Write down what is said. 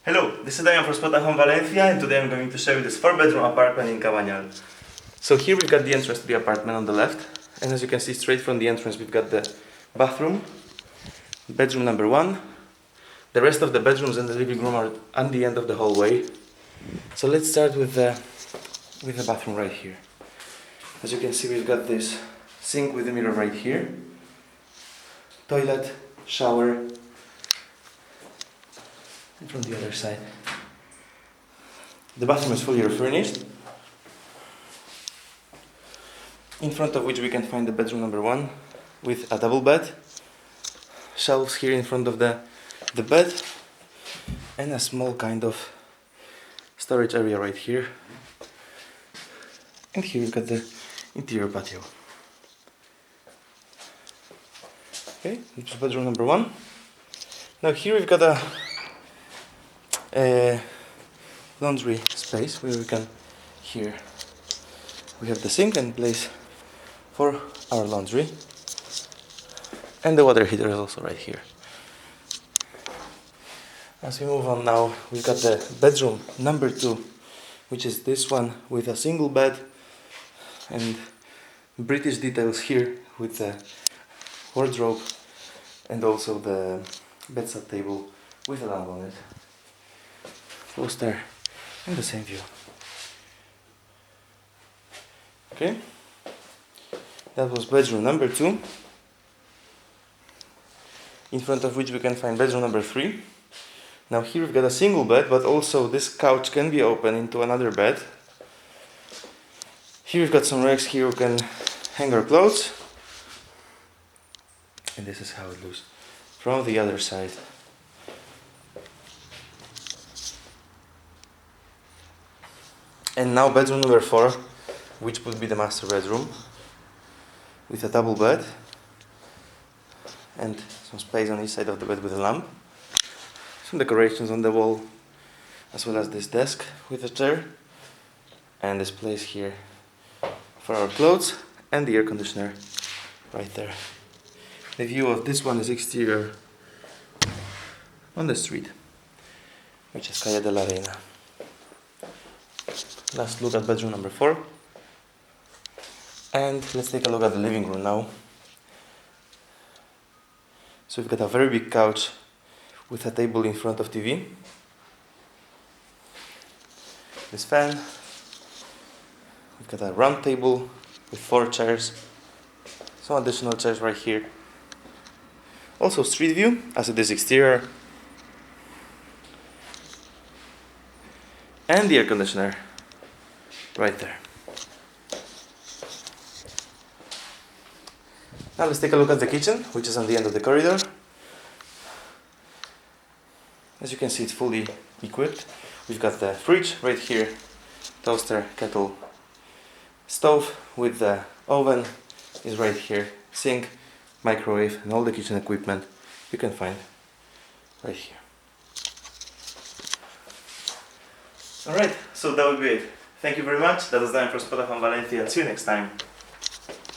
Hello, this is Damian for Spotahome Valencia, and today I'm going to show you this 4-bedroom apartment in Cabanyal. So here we've got the entrance to the apartment on the left, and as you can see straight from the entrance we've got the bathroom, bedroom number 1. The rest of the bedrooms and the living room are at the end of the hallway. So let's start with the bathroom right here. As you can see we've got this sink with a mirror right here, toilet, shower, and from the other side. The bathroom is fully furnished, in front of which we can find the bedroom number 1 with a double bed, shelves here in front of the bed, and a small kind of storage area right here. And here we've got the interior patio. Okay, this is bedroom number 1. Now here we've got a laundry space where we can, here we have the sink and place for our laundry, and the water heater is also right here. As we move on now, we've got the bedroom number 2, which is this one with a single bed and British details here with the wardrobe and also the bedside table with a lamp on it. Poster and the same view. Okay, that was bedroom number 2, in front of which we can find bedroom number 3. Now here we've got a single bed, but also this couch can be opened into another bed. Here we've got some racks here we can hang our clothes, and this is how it looks from the other side. And now bedroom number 4, which would be the master bedroom, with a double bed and some space on each side of the bed with a lamp. Some decorations on the wall, as well as this desk with a chair, and this place here for our clothes, and the air conditioner right there. The view of this one is exterior on the street, which is Calle de la Reina. Let's look at bedroom number 4, and let's take a look at the living room now. So we've got a very big couch with a table in front of TV, this fan, we've got a round table with 4 chairs, some additional chairs right here, also street view as it is exterior, and the air conditioner right there. Now let's take a look at the kitchen, which is on the end of the corridor. As you can see, it's fully equipped. We've got the fridge right here, toaster, kettle, stove with the oven is right here, sink, microwave, and all the kitchen equipment you can find right here. Alright, so that would be it. Thank you very much. That was Damian for Spotahome Valencia, and see you next time.